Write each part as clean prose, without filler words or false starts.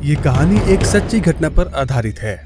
ये कहानी एक सच्ची घटना पर आधारित है।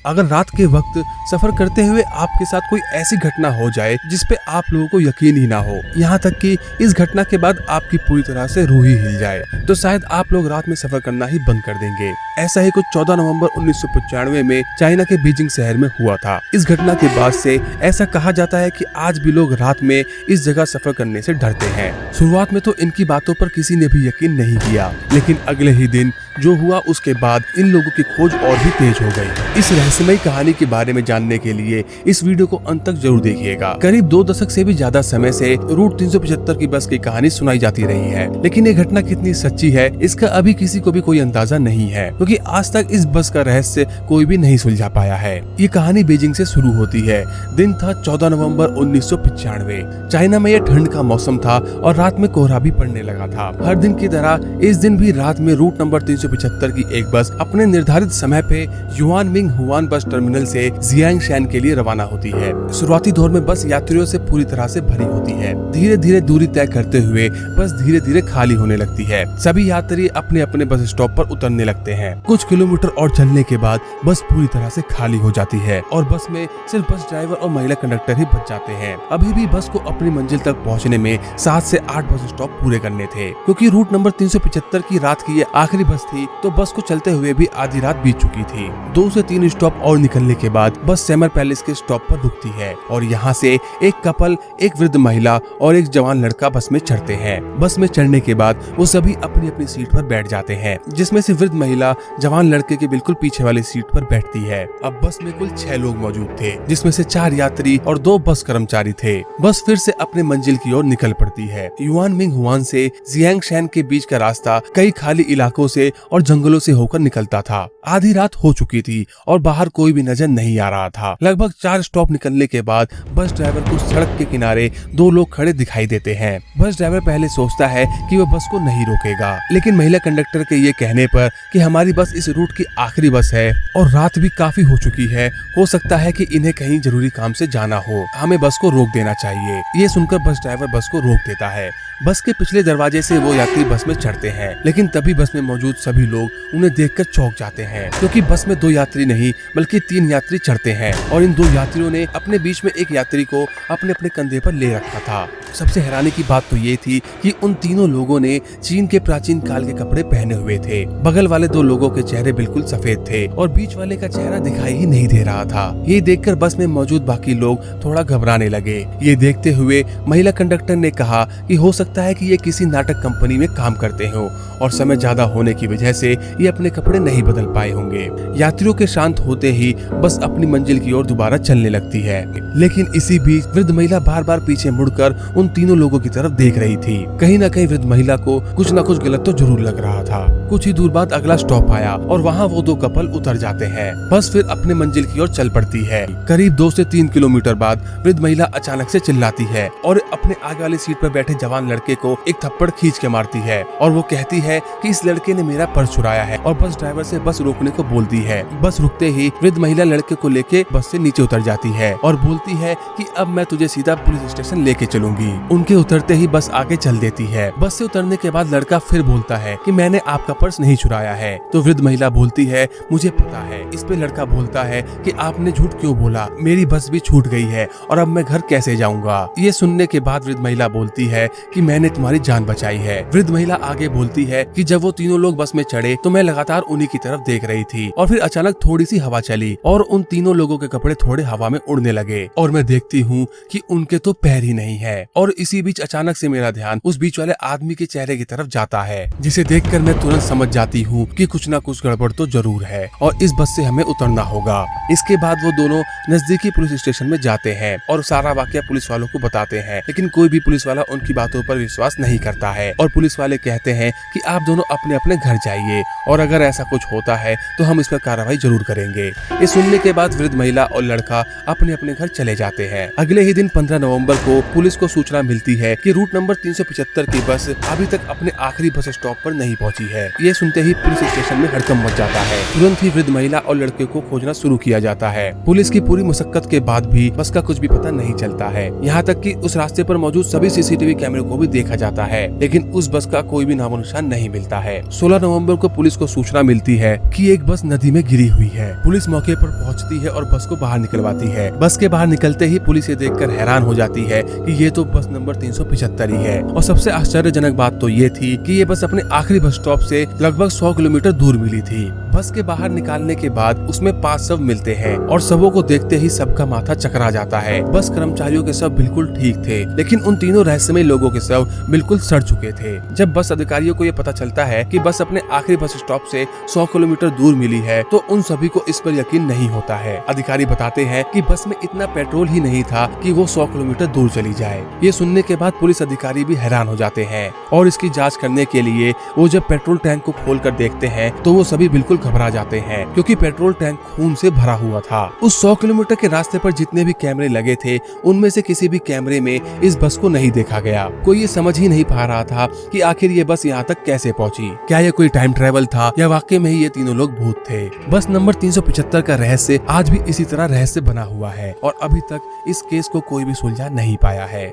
अगर रात के वक्त सफर करते हुए आपके साथ कोई ऐसी घटना हो जाए जिस पे आप लोगों को यकीन ही ना हो, यहाँ तक कि इस घटना के बाद आपकी पूरी तरह से रूह ही हिल जाए, तो शायद आप लोग रात में सफर करना ही बंद कर देंगे। ऐसा ही कुछ 14 नवंबर 1995 में चाइना के बीजिंग शहर में हुआ था। इस घटना के बाद से ऐसा कहा जाता है कि आज भी लोग रात में इस जगह सफर करने से डरते हैं। शुरुआत में तो इनकी बातों पर किसी ने भी यकीन नहीं किया, लेकिन अगले ही दिन जो हुआ उसके बाद इन लोगों की खोज और भी तेज हो गई। इस रहस्यमयी कहानी के बारे में जानने के लिए इस वीडियो को अंत तक जरूर देखिएगा। करीब 2 दशक से भी ज्यादा समय से रूट 375 की बस की कहानी सुनाई जाती रही है, लेकिन ये घटना कितनी सच्ची है इसका अभी किसी को भी कोई अंदाजा नहीं है, क्योंकि आज तक इस बस का रहस्य कोई भी नहीं सुलझा पाया है। ये कहानी बीजिंग से शुरू होती है। दिन था 14 नवंबर 1995। चाइना में यह ठंड का मौसम था और रात में कोहरा भी पड़ने लगा था। हर दिन की तरह इस दिन भी रात में रूट नंबर 375 की एक बस अपने निर्धारित समय पे yuan Ming Hwan bus terminal से जियांगशैन के लिए रवाना होती है। शुरुआती दौर में बस यात्रियों से पूरी तरह से भरी होती है। धीरे धीरे दूरी तय करते हुए बस धीरे धीरे खाली होने लगती है। सभी यात्री अपने अपने बस स्टॉप पर उतरने लगते हैं। कुछ किलोमीटर और चलने के बाद बस पूरी तरह से खाली हो जाती है और बस में सिर्फ बस ड्राइवर और महिला कंडक्टर ही बच जाते हैं। अभी भी बस को अपनी मंजिल तक पहुँचने में 7 से 8 बस स्टॉप पूरे करने थे। क्योंकि रूट नंबर 375 की रात की ये आखिरी बस थी, तो बस को चलते हुए भी आधी रात बीत चुकी थी। 2 से 3 स्टॉप और निकलने के बाद बस सेमर पैलेस के स्टॉप पर रुकती है और यहाँ से एक कपल, एक वृद्ध महिला और एक जवान लड़का बस में चढ़ते हैं। बस में चढ़ने के बाद वो सभी अपनी अपनी सीट पर बैठ जाते हैं, जिसमें से वृद्ध महिला जवान लड़के के बिल्कुल पीछे वाली सीट पर बैठती है। अब बस में कुल 6 लोग मौजूद थे, जिसमें से 4 यात्री और 2 बस कर्मचारी थे। बस फिर से अपने मंजिल की ओर निकल पड़ती है। युआन मिंग हुआन से जियांगशैन के बीच का रास्ता कई खाली इलाकों से और जंगलों से होकर निकलता था। आधी रात हो चुकी थी और बाहर कोई भी नजर नहीं आ रहा था। लगभग 4 स्टॉप निकलने के बाद बस ड्राइवर को सड़क के किनारे 2 लोग खड़े दिखाई देते हैं। बस ड्राइवर पहले सोचता है कि वह बस को नहीं रोकेगा, लेकिन महिला कंडक्टर के ये कहने पर कि हमारी बस इस रूट की आखिरी बस है और रात भी काफी हो चुकी है, हो सकता है कि इन्हें कहीं जरूरी काम से जाना हो, हमें बस को रोक देना चाहिए। ये सुनकर बस ड्राइवर बस को रोक देता है। बस के पिछले दरवाजे से वो यात्री बस में चढ़ते हैं, लेकिन तभी बस में मौजूद सभी लोग उन्हें देखकर चौंक जाते हैं, क्योंकि बस में 2 यात्री नहीं बल्कि 3 यात्री चढ़ते हैं और इन 2 यात्रियों ने अपने बीच में एक यात्री को अपने अपने कंधे पर ले रखा था। सबसे हैरानी की बात तो ये थी कि उन तीनों लोगों ने चीन के प्राचीन काल के कपड़े पहने हुए थे। बगल वाले 2 लोगों के चेहरे बिल्कुल सफेद थे और बीच वाले का चेहरा दिखाई ही नहीं दे रहा था। ये देखकर बस में मौजूद बाकी लोग थोड़ा घबराने लगे। ये देखते हुए महिला कंडक्टर ने कहा कि हो सकता है कि ये किसी नाटक कंपनी में काम करते हो और समय ज्यादा होने की वजह से ये अपने कपड़े नहीं बदल पाए होंगे। यात्रियों के शांत होते ही बस अपनी मंजिल की ओर दोबारा चलने लगती है, लेकिन इसी बीच वृद्ध महिला बार बार पीछे मुड़कर उन तीनों लोगों की तरफ देख रही थी। कहीं न कहीं वृद्ध महिला को कुछ न कुछ गलत तो जरूर लग रहा था। कुछ ही दूर बाद अगला स्टॉप आया और वहाँ वो 2 कपल उतर जाते हैं। बस फिर अपने मंजिल की ओर चल पड़ती है। करीब 2 से 3 किलोमीटर बाद वृद्ध महिला अचानक से चिल्लाती है और अपने आगे वाली सीट पर बैठे जवान लड़के को एक थप्पड़ खींच के मारती है और वो कहती है कि इस लड़के ने मेरा पर्स चुराया है और बस ड्राइवर से बस रोकने को बोलती है। बस रुकते ही वृद्ध महिला लड़के को लेके बस से नीचे उतर जाती है और बोलती है कि अब मैं तुझे सीधा पुलिस स्टेशन लेके चलूंगी। उनके उतरते ही बस आगे चल देती है। बस से उतरने के बाद लड़का फिर बोलता है कि मैंने आपका पर्स नहीं चुराया है, तो वृद्ध महिला बोलती है मुझे पता है। इस पे लड़का बोलता है कि आपने झूठ क्यों बोला, मेरी बस भी छूट गई है और अब मैं घर कैसे जाऊंगा। ये सुनने के बाद वृद्ध महिला बोलती है कि मैंने तुम्हारी जान बचाई है। वृद्ध महिला आगे बोलती है कि जब वो तीनों लोग बस में चढ़े तो मैं लगातार उन्हीं की तरफ देख रही थी और फिर अचानक थोड़ी सी हवा चली और उन तीनों लोगों के कपड़े थोड़े हवा में उड़ने लगे और मैं देखती हूँ कि उनके तो पैर ही नहीं है। और इसी बीच अचानक से मेरा ध्यान उस बीच वाले आदमी के चेहरे की तरफ जाता है, जिसे देखकर मैं तुरंत समझ जाती हूँ कि कुछ न कुछ गड़बड़ तो जरूर है और इस बस से हमें उतरना होगा। इसके बाद वो दोनों नजदीकी पुलिस स्टेशन में जाते हैं और सारा वाकया पुलिस वालों को बताते हैं, लेकिन कोई भी पुलिस वाला उनकी बातों पर विश्वास नहीं करता है और पुलिस वाले कहते हैं कि आप दोनों अपने अपने घर जाइए और अगर ऐसा कुछ होता है तो हम इस पर कार्रवाई जरूर करेंगे। ये सुनने के बाद वृद्ध महिला और लड़का अपने अपने घर चले जाते हैं। अगले ही दिन 15 नवंबर को पुलिस को सूचना मिलती है कि रूट नंबर 375 की बस अभी तक अपने आखिरी बस स्टॉप पर नहीं पहुंची है। ये सुनते ही पुलिस स्टेशन में हड़कंप मच जाता है। तुरंत ही वृद्ध महिला और लड़के को खोजना शुरू किया जाता है। पुलिस की पूरी मुशक्कत के बाद भी बस का कुछ भी पता नहीं चलता है। यहाँ तक कि उस रास्ते पर मौजूद सभी सीसीटीवी कैमरे को भी देखा जाता है, लेकिन उस बस का कोई भी नामो निशान नहीं मिलता है। 16 नवंबर को पुलिस को सूचना मिलती है कि एक बस नदी में गिरी हुई है। पुलिस मौके पर पहुंचती है और बस को बाहर निकलवाती है। बस के बाहर निकलते ही पुलिस ये देखकर हैरान हो जाती है कि ये तो बस नंबर 375 ही है। और सबसे आश्चर्यजनक बात तो ये थी कि ये बस अपने आखिरी बस स्टॉप से लगभग 100 किलोमीटर दूर मिली थी। बस के बाहर निकालने के बाद उसमें 5 शव मिलते हैं और शवों को देखते ही सबका माथा चकरा जाता है। बस कर्मचारियों के शव बिल्कुल ठीक थे, लेकिन उन तीनों रहस्यमयी लोगों के शव बिल्कुल सड़ चुके थे। जब बस अधिकारियों को ये पता चलता है कि बस अपने आखिरी बस स्टॉप से 100 किलोमीटर दूर मिली है, तो उन सभी को इस पर यकीन नहीं होता है। अधिकारी बताते हैं कि बस में इतना पेट्रोल ही नहीं था कि वो 100 किलोमीटर दूर चली जाए। ये सुनने के बाद पुलिस अधिकारी भी हैरान हो जाते हैं और इसकी जांच करने के लिए वो जब पेट्रोल टैंक को खोलकर देखते हैं तो वो सभी बिल्कुल घबरा जाते हैं, क्योंकि पेट्रोल टैंक खून से भरा हुआ था। उस 100 किलोमीटर के रास्ते पर जितने भी कैमरे लगे थे, उनमें से किसी भी कैमरे में इस बस को नहीं देखा गया। कोई ये समझ ही नहीं पा रहा था कि आखिर ये बस यहाँ तक कैसे पहुँची। क्या ये कोई टाइम ट्रेवल था या वाकई में ही ये तीनों लोग भूत थे। बस नंबर 375 का रहस्य आज भी इसी तरह रहस्य बना हुआ है और अभी तक इस केस को कोई भी सुलझा नहीं पाया है।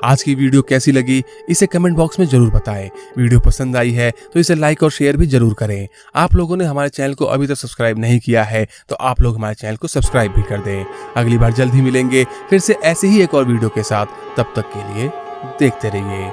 आज की वीडियो कैसी लगी इसे कमेंट बॉक्स में जरूर बताएं। वीडियो पसंद आई है तो इसे लाइक और शेयर भी जरूर करें। आप लोगों ने हमारे चैनल को अभी तक सब्सक्राइब नहीं किया है तो आप लोग हमारे चैनल को सब्सक्राइब भी कर दें। अगली बार जल्द ही मिलेंगे फिर से ऐसे ही एक और वीडियो के साथ। तब तक के लिए देखते रहिए।